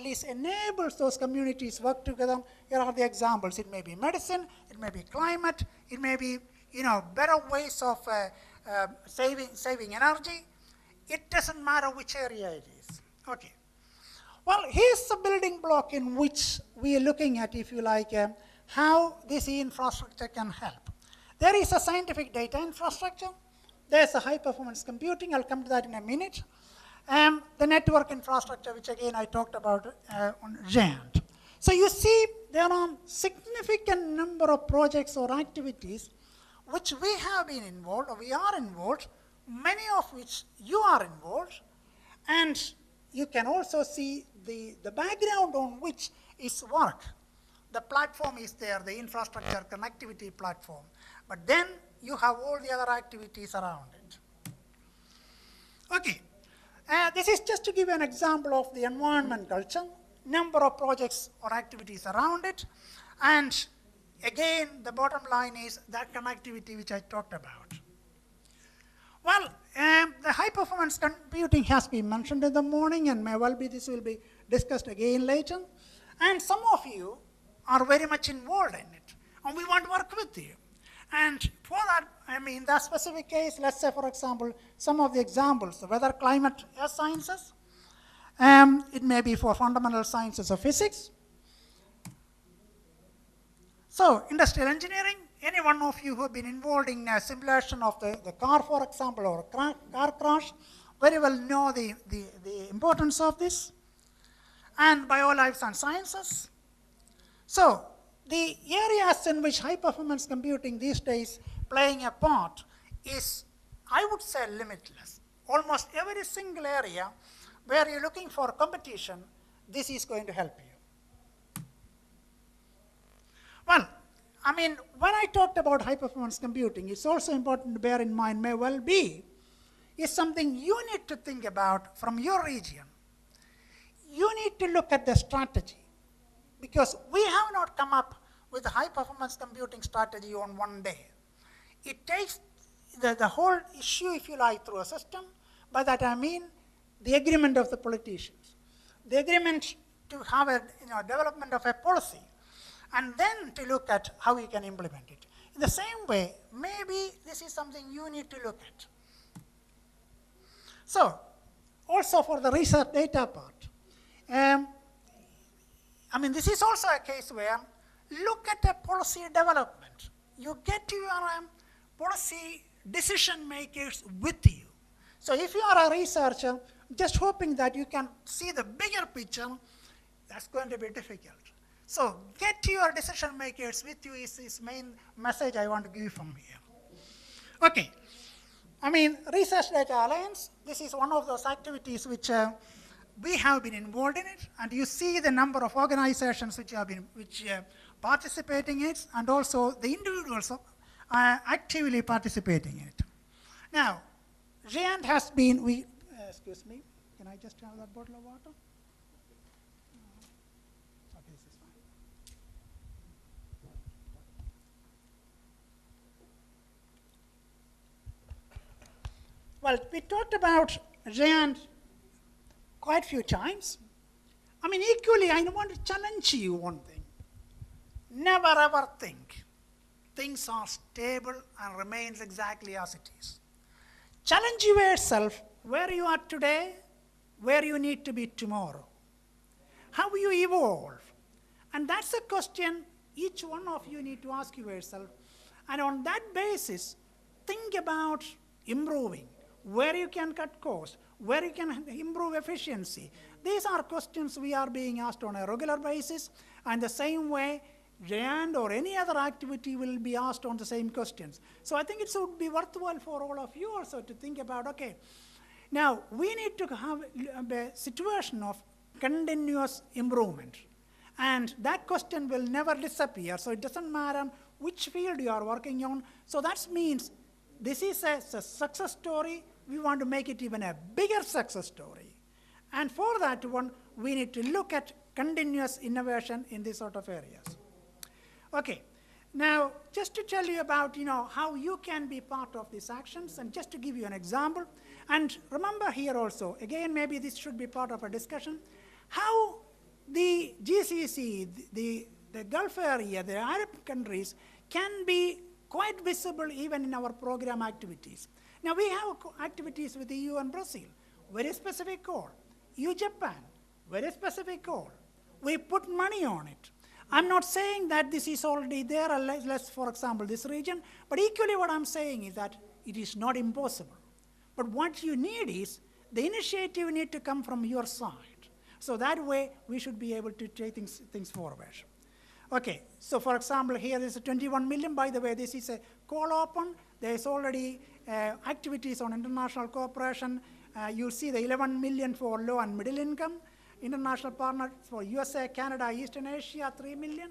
least enables those communities work together. Here are the examples. It may be medicine, it may be climate, it may be better ways of saving energy. It doesn't matter which area it is. Okay. Well, here's the building block in which we are looking at, if you like, how this infrastructure can help. There is a scientific data infrastructure. There's a high-performance computing. I'll come to that in a minute. The network infrastructure, which again I talked about on Giant. So you see there are significant number of projects or activities which we have been involved, or we are involved, many of which you are involved, and you can also see the background on which is work. The platform is there, the infrastructure connectivity platform, but then you have all the other activities around it. Okay, this is just to give you an example of the environment culture, number of projects or activities around it, and again, the bottom line is that connectivity which I talked about. Well, the high-performance computing has been mentioned in the morning, and may well be this will be discussed again later. And some of you are very much involved in it, and we want to work with you. And for that, in that specific case, let's say, for example, some of the examples, the weather, climate, earth sciences. It may be for fundamental sciences of physics. So, industrial engineering, any one of you who have been involved in a simulation of the car, for example, or a car crash, very well know the importance of this. And biolife and sciences. So, the areas in which high-performance computing these days playing a part is, I would say, limitless. Almost every single area where you're looking for competition, this is going to help you. Well, when I talked about high-performance computing, it's also important to bear in mind, may well be, is something you need to think about from your region. You need to look at the strategy, because we have not come up with a high-performance computing strategy on one day. It takes the whole issue, if you like, through a system. By that I mean the agreement of the politicians, the agreement to have a development of a policy, and then to look at how we can implement it. In the same way, maybe this is something you need to look at. So, also for the research data part, this is also a case where look at the policy development. You get your policy decision makers with you. So if you are a researcher, just hoping that you can see the bigger picture, that's going to be difficult. So get your decision makers with you is this main message I want to give from here. Okay. Research Data Alliance, this is one of those activities which we have been involved in it, and you see the number of organizations which participating in it, and also the individuals are actively participating in it. Now, Giant has been, excuse me, can I just have that bottle of water? Okay, this is fine. Well, we talked about Giant quite a few times. Equally, I want to challenge you one thing. Never ever think things are stable and remains exactly as it is. Challenge yourself where you are today, where you need to be tomorrow. How you evolve. And that's a question each one of you need to ask yourself. And on that basis, think about improving, where you can cut costs, where you can improve efficiency. These are questions we are being asked on a regular basis, and the same way, Giant or any other activity will be asked on the same questions. So I think it would be worthwhile for all of you also to think about, okay, now we need to have a situation of continuous improvement. And that question will never disappear, so it doesn't matter which field you are working on. So that means this is a success story. We want to make it even a bigger success story. And for that one, we need to look at continuous innovation in these sort of areas. Okay, now just to tell you about how you can be part of these actions, and just to give you an example, and remember here also, again maybe this should be part of a discussion, how GCC, the Gulf area, the Arab countries can be quite visible even in our program activities. Now we have activities with the EU and Brazil, very specific goal. EU, Japan, very specific goal. We put money on it. I'm not saying that this is already there, unless, for example, this region, but equally what I'm saying is that it is not impossible. But what you need is, the initiative need to come from your side. So that way, we should be able to take things forward. Okay, so for example, here is a 21 million. By the way, this is a call open. There's already activities on international cooperation. You see the 11 million for low and middle income. International partners for USA, Canada, Eastern Asia, 3 million.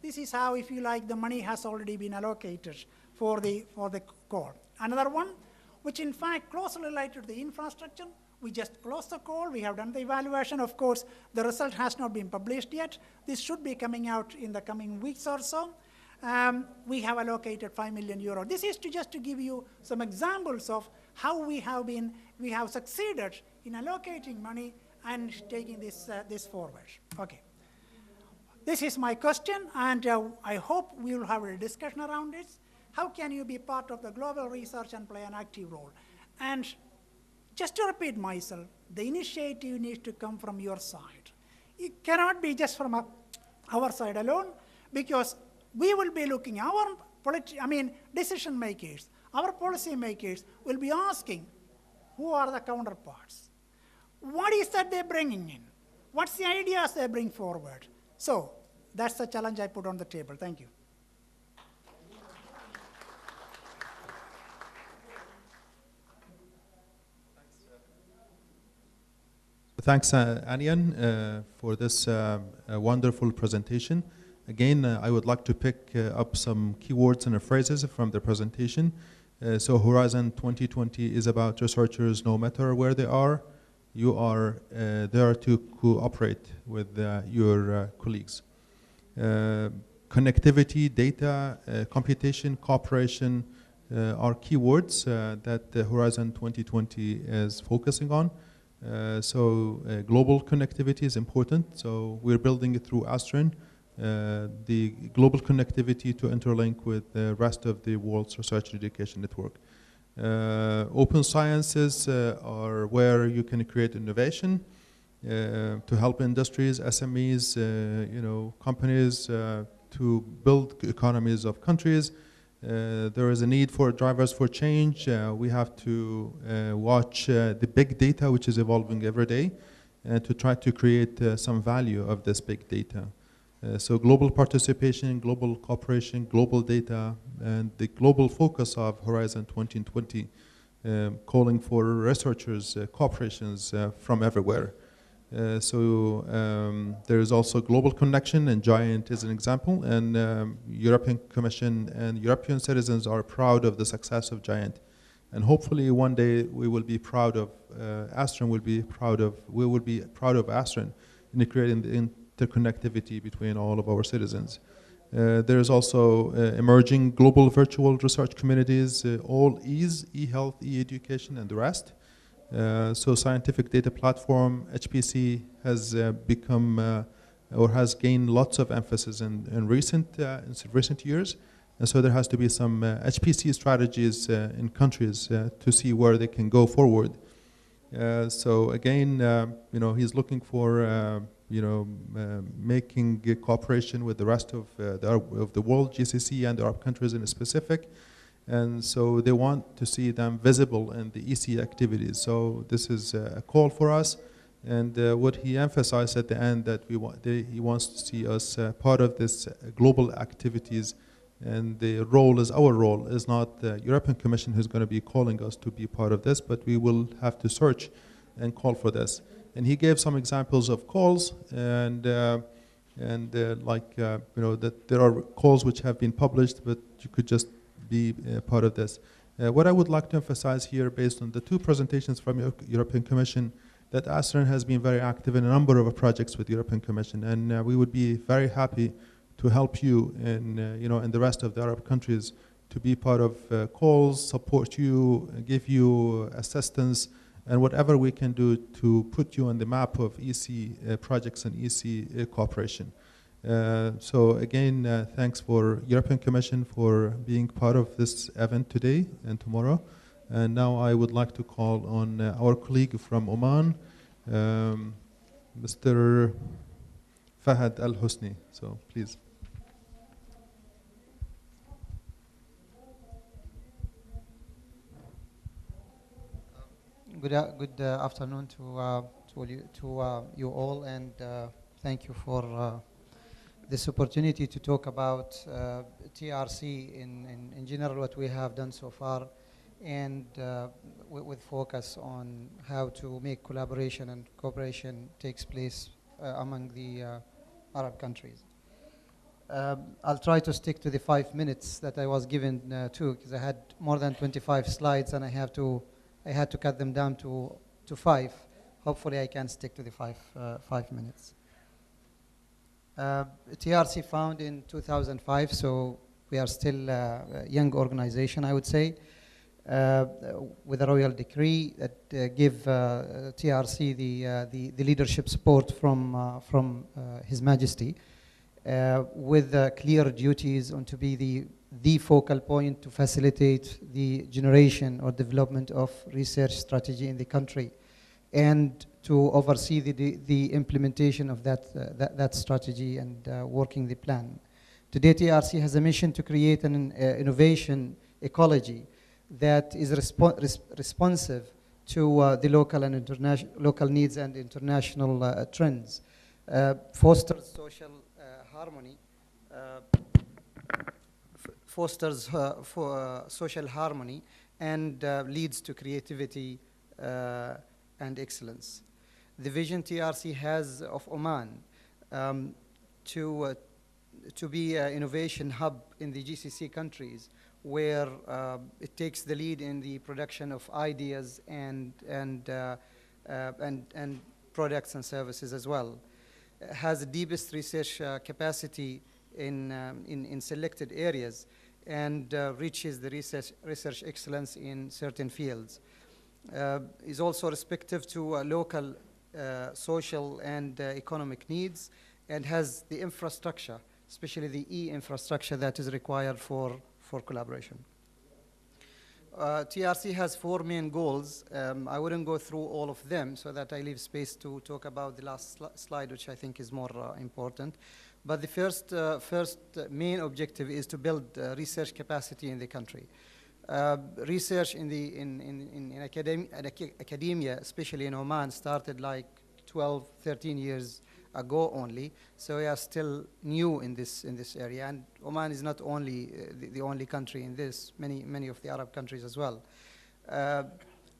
This is how, if you like, the money has already been allocated for the call. Another one, which in fact closely related to the infrastructure. We just closed the call. We have done the evaluation. Of course, the result has not been published yet. This should be coming out in the coming weeks or so. We have allocated 5 million euro. This is just to give you some examples of how we have succeeded in allocating money and taking this forward. Okay. This is my question, and I hope we will have a discussion around it. How can you be part of the global research and play an active role? And just to repeat myself, the initiative needs to come from your side. It cannot be just from our side alone, because we will be looking, decision makers, our policy makers will be asking, who are the counterparts? What is that they're bringing in? What's the ideas they bring forward? So that's the challenge I put on the table. Thank you. Thanks, Anian, for this wonderful presentation. Again, I would like to pick up some keywords and phrases from the presentation. So Horizon 2020 is about researchers, no matter where they are. You are there to cooperate with your colleagues. Connectivity, data, computation, cooperation are keywords that Horizon 2020 is focusing on. Global connectivity is important, so we're building it through ASTRIN, the global connectivity to interlink with the rest of the world's research and education network. Open sciences are where you can create innovation to help industries, SMEs, companies to build economies of countries. There is a need for drivers for change. We have to watch the big data, which is evolving every day, to try to create some value of this big data. So global participation, global cooperation, global data, and the global focus of Horizon 2020, calling for researchers, cooperations from everywhere. There is also global connection, and GIANT is an example, and European Commission and European citizens are proud of the success of GIANT. And hopefully one day we will be proud of, we will be proud of ASTRIN in creating the interconnectivity between all of our citizens. There is also emerging global virtual research communities, all e-health, e-education, and the rest. So scientific data platform, HPC, has become or has gained lots of emphasis in recent years. And so there has to be some HPC strategies in countries to see where they can go forward. So again, he's looking for making cooperation with the rest of the world, GCC and Arab countries in specific. And so they want to see them visible in the EC activities. So this is a call for us. And what he emphasized at the end, that he wants to see us part of this global activities. And the role is, our role is not the European Commission who's going to be calling us to be part of this, but we will have to search and call for this. And he gave some examples of calls, that there are calls which have been published, but you could just be part of this. What I would like to emphasize here, based on the two presentations from European Commission, that ASTRIN has been very active in a number of projects with European Commission, and we would be very happy to help you in the rest of the Arab countries to be part of calls, support you, give you assistance, and whatever we can do to put you on the map of EC projects and EC cooperation. So again, thanks for European Commission for being part of this event today and tomorrow. And now I would like to call on our colleague from Oman, Mr. Fahad Al Hosni. So please. Good afternoon to you all, and thank you for this opportunity to talk about TRC in general, what we have done so far, and with focus on how to make collaboration and cooperation takes place among the Arab countries. I'll try to stick to the 5 minutes that I was given because I had more than 25 slides and I had to cut them down to 5. Hopefully I can stick to the 5 minutes. TRC founded in 2005, so we are still a young organization, I would say, with a royal decree that gave TRC the leadership support from His Majesty, with clear duties on to be the focal point to facilitate the generation or development of research strategy in the country, and to oversee the implementation of that strategy and working the plan. Today, TRC has a mission to create an innovation ecology that is responsive to the local and local needs and international trends, fosters social harmony, social harmony, and leads to creativity and excellence. The vision TRC has of Oman to be an innovation hub in the GCC countries, where it takes the lead in the production of ideas and products and services as well. Has the deepest research capacity in selected areas, and reaches the research excellence in certain fields. Is also respective to local social and economic needs, and has the infrastructure, especially the infrastructure that is required for collaboration. TRC has 4 main goals. I wouldn't go through all of them so that I leave space to talk about the last slide, which I think is more important. But the first main objective is to build research capacity in the country. Research in academia, especially in Oman, started like 12, 13 years ago only. So we are still new in this area, and Oman is not only the only country in this. Many of the Arab countries as well.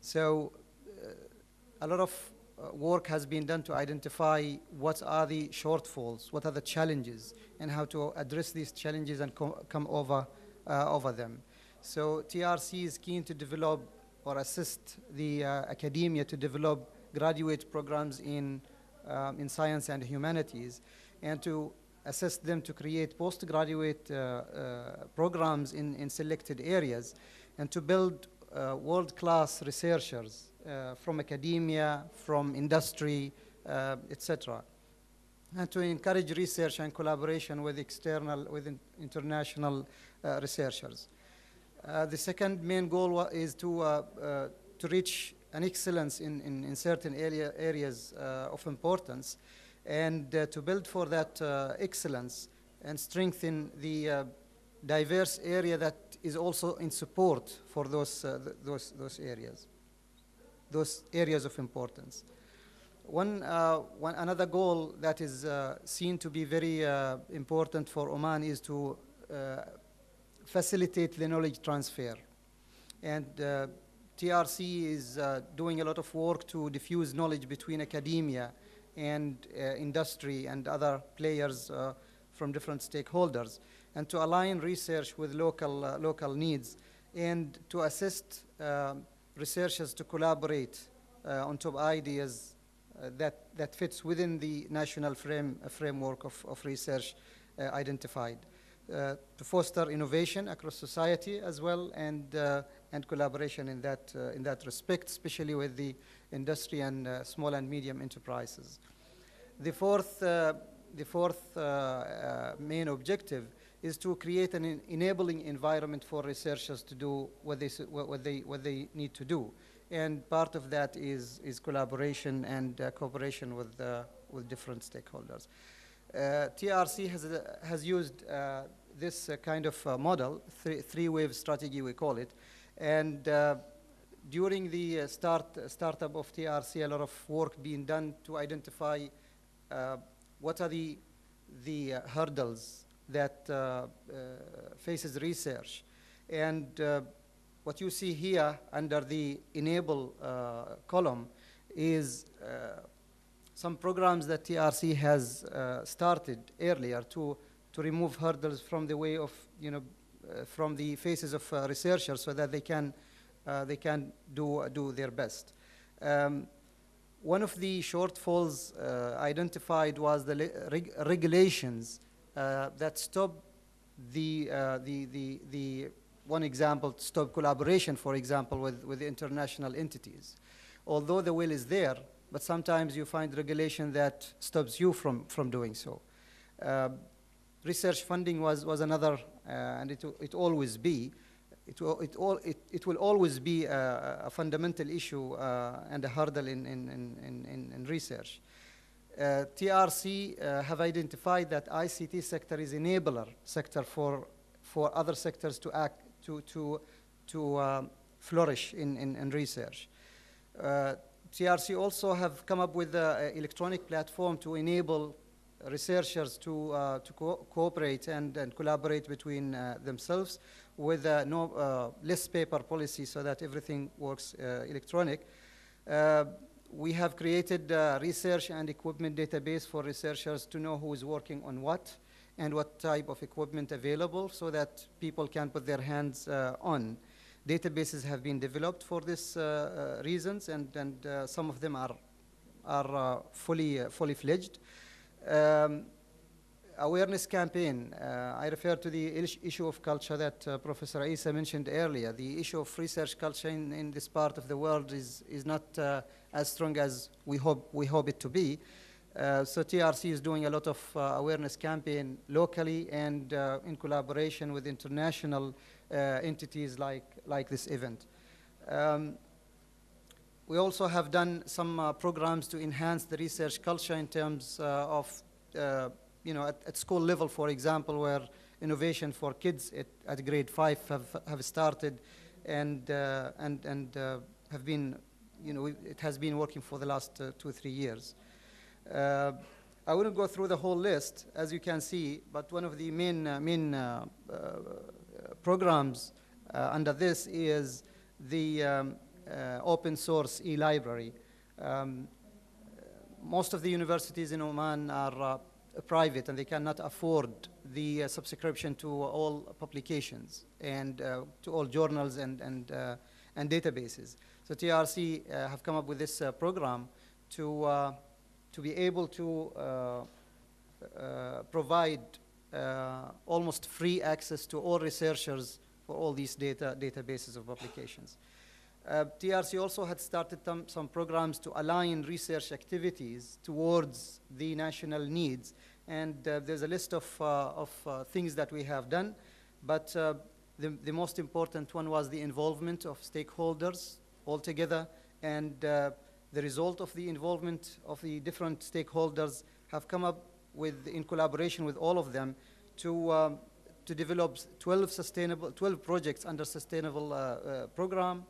So a lot of work has been done to identify what are the shortfalls, what are the challenges, and how to address these challenges and come over them. So TRC is keen to develop or assist the academia to develop graduate programs in science and humanities, and to assist them to create postgraduate programs in selected areas, and to build world-class researchers from academia, from industry, etc. And to encourage research and collaboration with international researchers. The second main goal is to reach an excellence in certain areas of importance, and to build for that excellence and strengthen the diverse area that is also in support for those areas of importance. Another goal that is seen to be very important for Oman is to facilitate the knowledge transfer. And TRC is doing a lot of work to diffuse knowledge between academia and industry and other players from different stakeholders, and to align research with local needs, and to assist researchers to collaborate on top ideas that fits within the national framework of research identified. to foster innovation across society as well, and collaboration in that respect, especially with the industry and small and medium enterprises. The fourth main objective is to create an enabling environment for researchers to do what they need to do, and part of that is collaboration and cooperation with different stakeholders. TRC has used this kind of model, three-wave strategy we call it, and during the startup of TRC, a lot of work being done to identify what are the hurdles that faces research. And what you see here under the enable column is some programs that TRC has started earlier to remove hurdles from the way of, from the faces of researchers, so that they can do their best. One of the shortfalls identified was the regulations that stop one example, stop collaboration, for example, with international entities. Although the will is there, but sometimes you find regulation that stops you from doing so. Research funding was another, and it always be. It will always be a fundamental issue and a hurdle in research. TRC have identified that ICT sector is enabler sector for other sectors to act to flourish in research. TRC also have come up with an electronic platform to enable researchers to cooperate and collaborate between themselves with less paper policy, so that everything works electronic. We have created a research and equipment database for researchers to know who is working on what and what type of equipment available, so that people can put their hands on. Databases have been developed for this reasons, and some of them are fully fledged. Awareness campaign. I refer to the issue of culture that Professor Isa mentioned earlier. The issue of research culture in this part of the world is not as strong as we hope it to be. So TRC is doing a lot of awareness campaign locally and in collaboration with international entities like this event. We also have done some programs to enhance the research culture in terms of at school level, for example, where innovation for kids at grade 5 have started and have been, it has been working for the last 2-3 years. I wouldn't go through the whole list, as you can see, but one of the main programs under this is the open source e-library. Most of the universities in Oman are private, and they cannot afford the subscription to all publications and to all journals and databases. So TRC have come up with this program to be able to provide almost free access to all researchers for all these databases of publications. TRC also had started some programs to align research activities towards the national needs, and there's a list of things that we have done, but the most important one was the involvement of stakeholders altogether, and the result of the involvement of the different stakeholders have come up with, in collaboration with all of them, to develop 12 projects under sustainable program,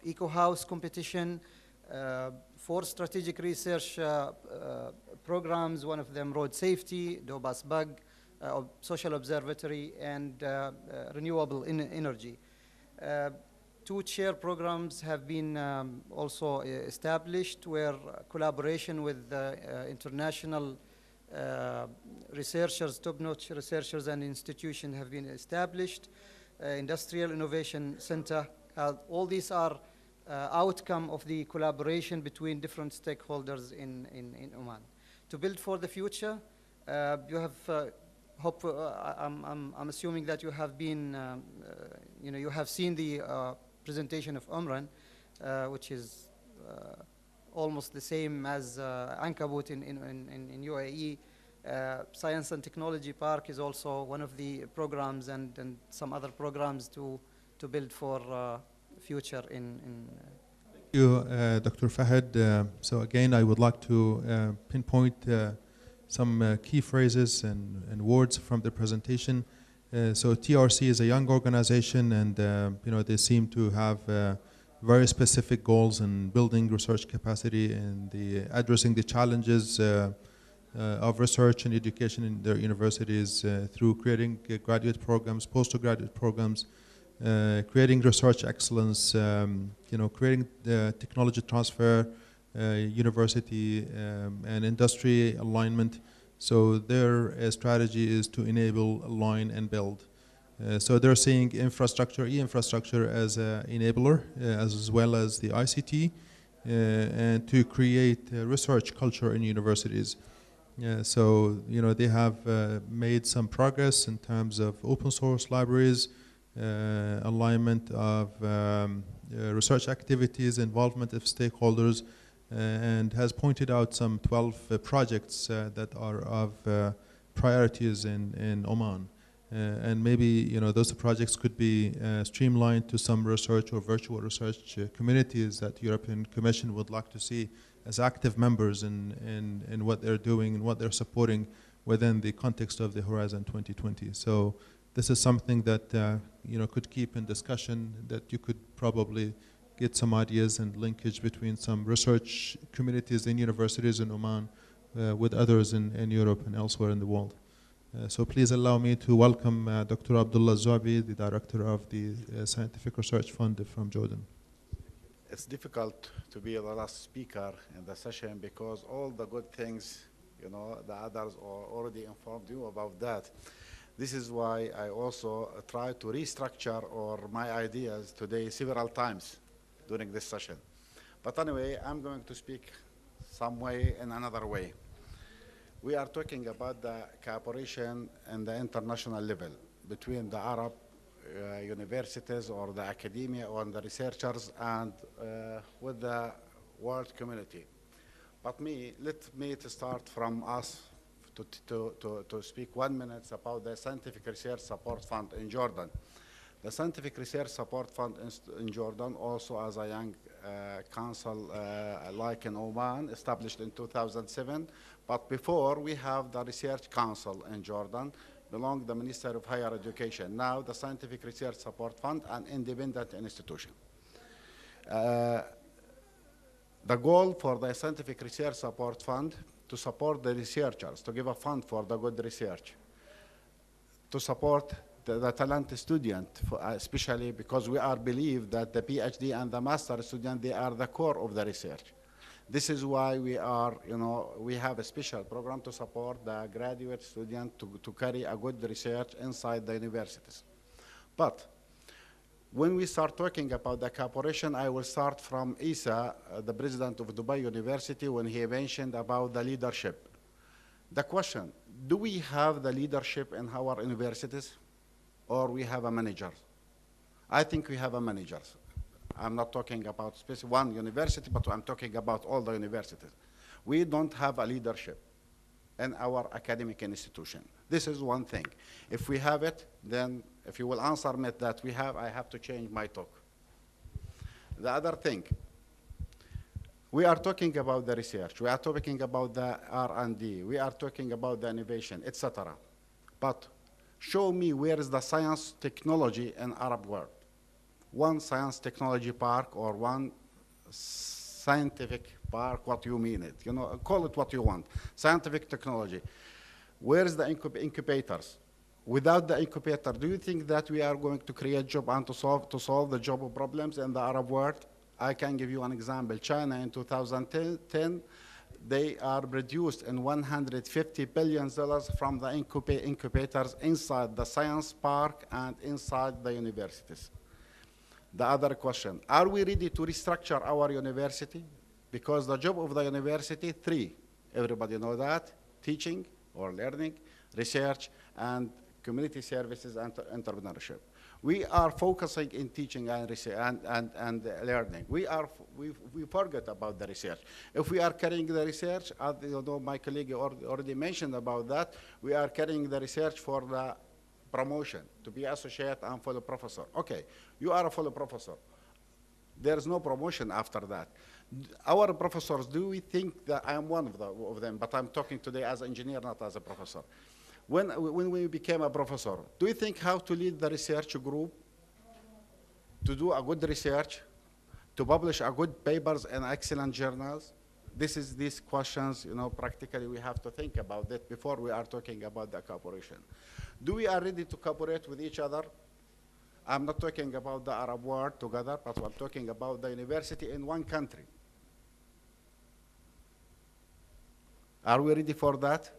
Eco House competition, 4 strategic research programs, one of them road safety, Dobas Bug, social observatory, and renewable energy. 2 chair programs have been also established, where collaboration with international researchers, top-notch researchers and institutions have been established. Industrial Innovation Center. All these are outcome of the collaboration between different stakeholders in Oman. To build for the future, you have I'm assuming that you have been, you have seen the presentation of Umran, which is almost the same as Ankabut in UAE. Science and Technology Park is also one of the programs, and some other programs to build for future in Thank you, Dr. Fahad. So again, I would like to pinpoint some key phrases and words from the presentation. So TRC is a young organization, and they seem to have very specific goals in building research capacity and addressing the challenges of research and education in their universities through creating graduate programs, postgraduate programs, creating research excellence, creating technology transfer, university and industry alignment. So their strategy is to enable, align, and build. So they're seeing infrastructure, e-infrastructure as an enabler, as well as the ICT, and to create research culture in universities. So they have made some progress in terms of open source libraries, alignment of research activities, involvement of stakeholders, and has pointed out some 12 projects that are of priorities in Oman. And maybe those projects could be streamlined to some research or virtual research communities that European Commission would like to see as active members in what they're doing and what they're supporting within the context of the Horizon 2020. So this is something that could keep in discussion, that you could probably get some ideas and linkage between some research communities in universities in Oman with others in Europe and elsewhere in the world. So please allow me to welcome Dr. Abdullah Zabi, the director of the Scientific Research Fund from Jordan. It's difficult to be the last speaker in the session because all the good things, the others are already informed you about that. This is why I also try to restructure my ideas today several times during this session. But anyway, I'm going to speak some way in another way. We are talking about the cooperation in the international level between the Arab universities or the academia or the researchers and with the world community. But let me to start from us to speak 1 minute about the Scientific Research Support Fund in Jordan. The Scientific Research Support Fund in Jordan, also as a young council like in Oman, established in 2007. But before, we have the Research Council in Jordan, belong to the Minister of Higher Education. Now, the Scientific Research Support Fund, an independent institution. The goal for the Scientific Research Support Fund to support the researchers, to give a fund for the good research, to support the talented student, especially because we believe that the PhD and the master student, they are the core of the research. This is why we have a special program to support the graduate student to carry a good research inside the universities. But when we start talking about the cooperation, I will start from Isa, the president of Dubai University, when he mentioned about the leadership. The question, do we have the leadership in our universities, or we have a manager? I think we have a manager. I'm not talking about specific one university, but I'm talking about all the universities. We don't have a leadership in our academic institution. This is one thing. If we have it, then if you will answer me that I have to change my talk. The other thing, we are talking about the research. We are talking about the R&D. We are talking about the innovation, etc. But show me where is the science technology in Arab world. One science technology park or one scientific park, what you mean it. Call it what you want. Scientific technology. Where is the incubators? Without the incubator, do you think that we are going to create job and to solve the job problems in the Arab world? I can give you an example. China in 2010, they are produced in $150 billion from the incubators inside the science park and inside the universities. The other question, are we ready to restructure our university? Because the job of the university, three, everybody know that, teaching or learning, research, and community services and entrepreneurship. We are focusing in teaching and research and learning. We forget about the research. If we are carrying the research, as you know, my colleague already mentioned about that, we are carrying the research for the promotion, to be associate and fellow professor. Okay, you are a fellow professor. There's no promotion after that. Our professors, do we think that I am one of them, but I'm talking today as an engineer, not as a professor. When we became a professor, do you think how to lead the research group, to do a good research, to publish a good papers in excellent journals? These questions, you know, practically we have to think about that before we are talking about the cooperation. Do we are ready to cooperate with each other? I'm not talking about the Arab world together, but I'm talking about the university in one country. Are we ready for that?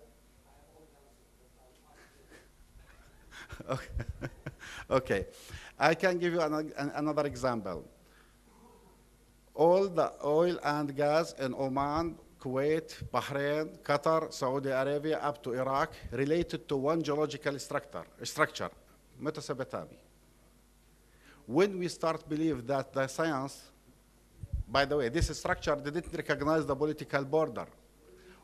Okay. Okay. I can give you another example. All the oil and gas in Oman, Kuwait, Bahrain, Qatar, Saudi Arabia, up to Iraq, related to one geological structure, Mesopotamia. When we start believe that the science, by the way, this structure didn't recognize the political border.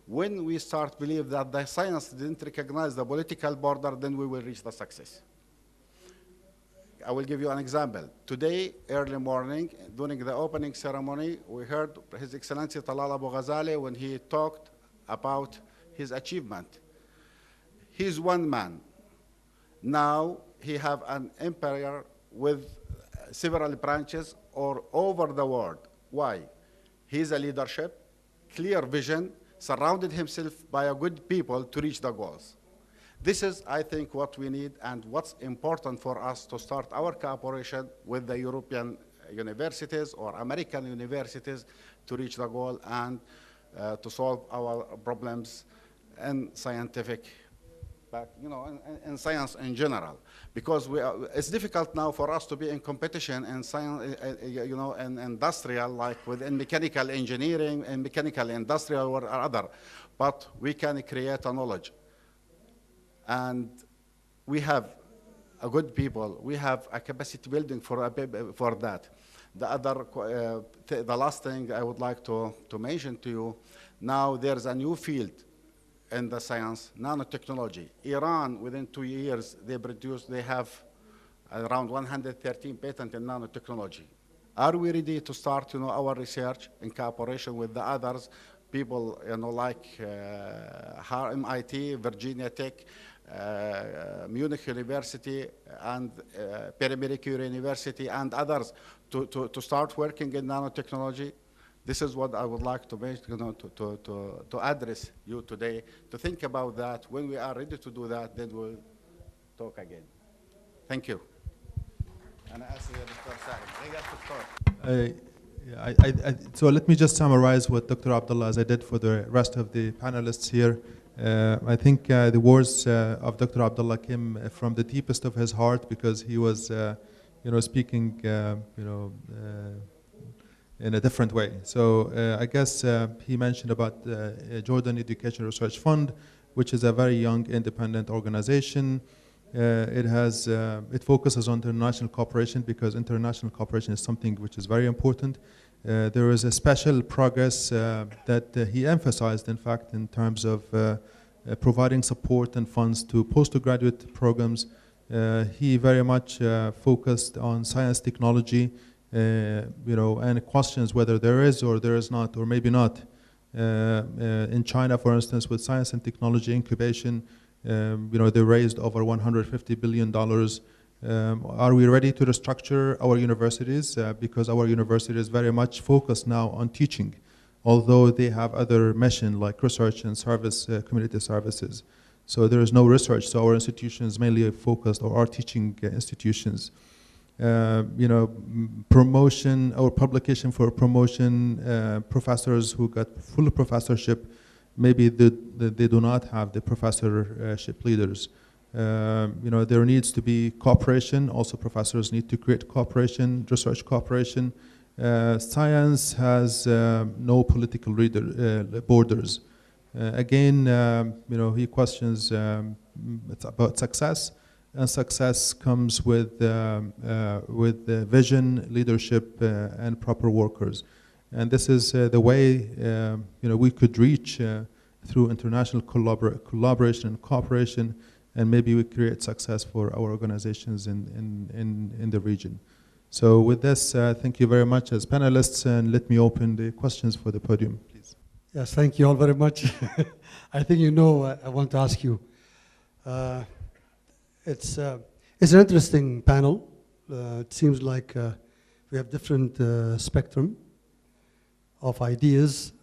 When we start believe that the science didn't recognize the political border, then we will reach the success. I will give you an example. Today, early morning, during the opening ceremony, we heard His Excellency Talal Abu Ghazali when he talked about his achievement. He's one man. Now he have an empire with several branches all over the world. Why? He's a leadership, clear vision, surrounded himself by a good people to reach the goals. This is, I think, what we need and what's important for us to start our cooperation with the European universities or American universities to reach the goal and to solve our problems in scientific, but you know, in science in general. Because it's difficult now for us to be in competition in science, you know, in industrial, like within mechanical engineering and mechanical industrial or other, but we can create a knowledge. And we have a good people. We have a capacity building for that. The last thing I would like to mention to you, now there's a new field in the science, nanotechnology. Iran, within 2 years, they have around 113 patents in nanotechnology. Are we ready to start, you know, our research in cooperation with the others, people, you know, like MIT, Virginia Tech, Munich University, and Pierre Curie University, and others, to start working in nanotechnology? This is what I would like to make, you know, to address you today, to think about that. When we are ready to do that, then we'll talk again. Thank you. And I ask Dr. Salim. So let me just summarize what Dr. Abdullah, as I did for the rest of the panelists here. I think the words of Dr. Abdullah came from the deepest of his heart, because he was, you know, speaking, you know, in a different way. So I guess he mentioned about Jordan Education Research Fund, which is a very young independent organization. It focuses on international cooperation, because international cooperation is something which is very important. There is a special progress that he emphasized, in fact, in terms of providing support and funds to postgraduate programs. He very much focused on science technology, you know, and questions whether there is or there is not, or maybe not. In China, for instance, with science and technology incubation, you know, they raised over $150 billion. Are we ready to restructure our universities? Because our universities very much focus now on teaching, although they have other mission like research and service, community services. So there is no research, so our institutions mainly focused, or are teaching institutions. You know, promotion or publication for promotion, professors who got full professorship, maybe they do not have the professorship leaders. You know, there needs to be cooperation. Also, professors need to create cooperation, research cooperation. Science has no political borders. Again, you know, he questions, it's about success, and success comes with vision, leadership, and proper workers. And this is the way we could reach through international collaboration and cooperation, and maybe we create success for our organizations in the region. So with this, thank you very much as panelists, and let me open the questions for the podium, please. Yes, thank you all very much. I think you know I want to ask you. It's an interesting panel. It seems like we have different spectrum of ideas.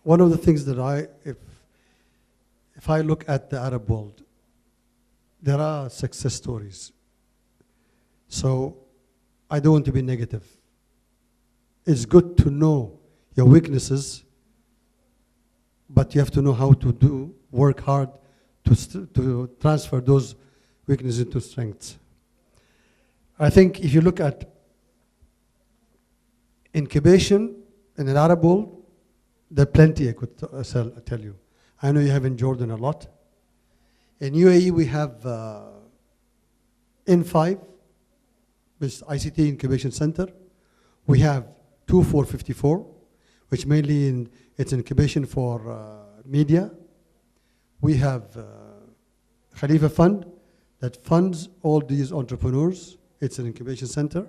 One of the things that if I look at the Arab world, there are success stories. So I don't want to be negative. It's good to know your weaknesses, but you have to know how to work hard to transfer those weaknesses into strengths. I think if you look at incubation in an Arab world, there are plenty I could tell you. I know you have in Jordan a lot. In UAE, we have N5, which is ICT Incubation Center. We have 2454, which mainly it's incubation for media. We have Khalifa Fund that funds all these entrepreneurs. It's an incubation center.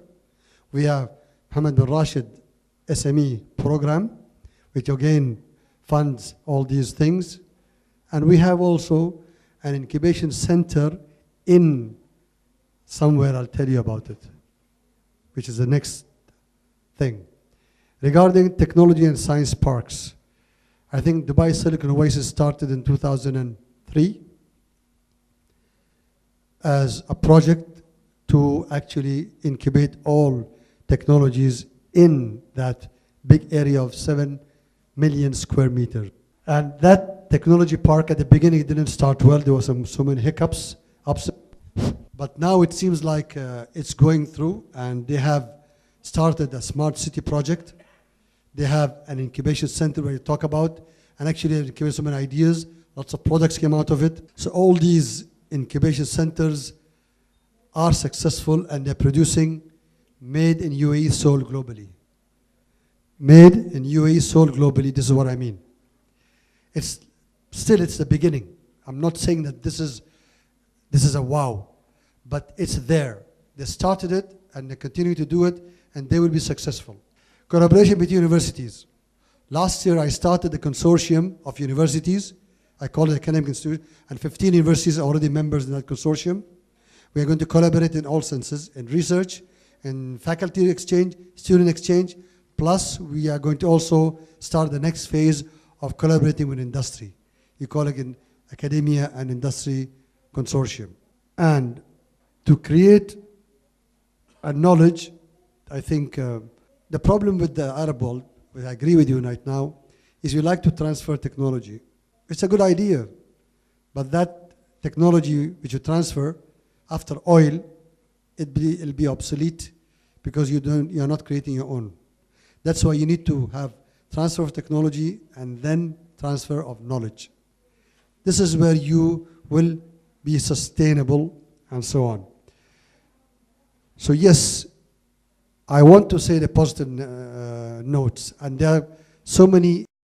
We have Mohammed bin Rashid SME program, which again funds all these things. And we have also an incubation center in somewhere, I'll tell you about it, which is the next thing. Regarding technology and science parks, I think Dubai Silicon Oasis started in 2003 as a project to actually incubate all technologies in that big area of 7 million square meters. And that technology park at the beginning didn't start well. There were so many hiccups, but now it seems like it's going through, and they have started a smart city project. They have an incubation center where you talk about, and actually they've incubated so many ideas. Lots of products came out of it. So all these incubation centers are successful, and they're producing made in UAE, sold globally. Made in UAE, sold globally, this is what I mean. It's the beginning. I'm not saying that this is a wow, but it's there. They started it, and they continue to do it, and they will be successful. Collaboration between universities. Last year, I started a consortium of universities. I call it Academic Institute, and 15 universities are already members in that consortium. We are going to collaborate in all senses, in research, in faculty exchange, student exchange, plus we are going to also start the next phase of collaborating with industry. You call it an academia and industry consortium. And to create a knowledge, I think the problem with the Arab world, which I agree with you right now, is you like to transfer technology. It's a good idea, but that technology which you transfer after oil, it'll be obsolete because you're not creating your own. That's why you need to have transfer of technology and then transfer of knowledge. This is where you will be sustainable and so on. So yes, I want to say the positive notes, and there are so many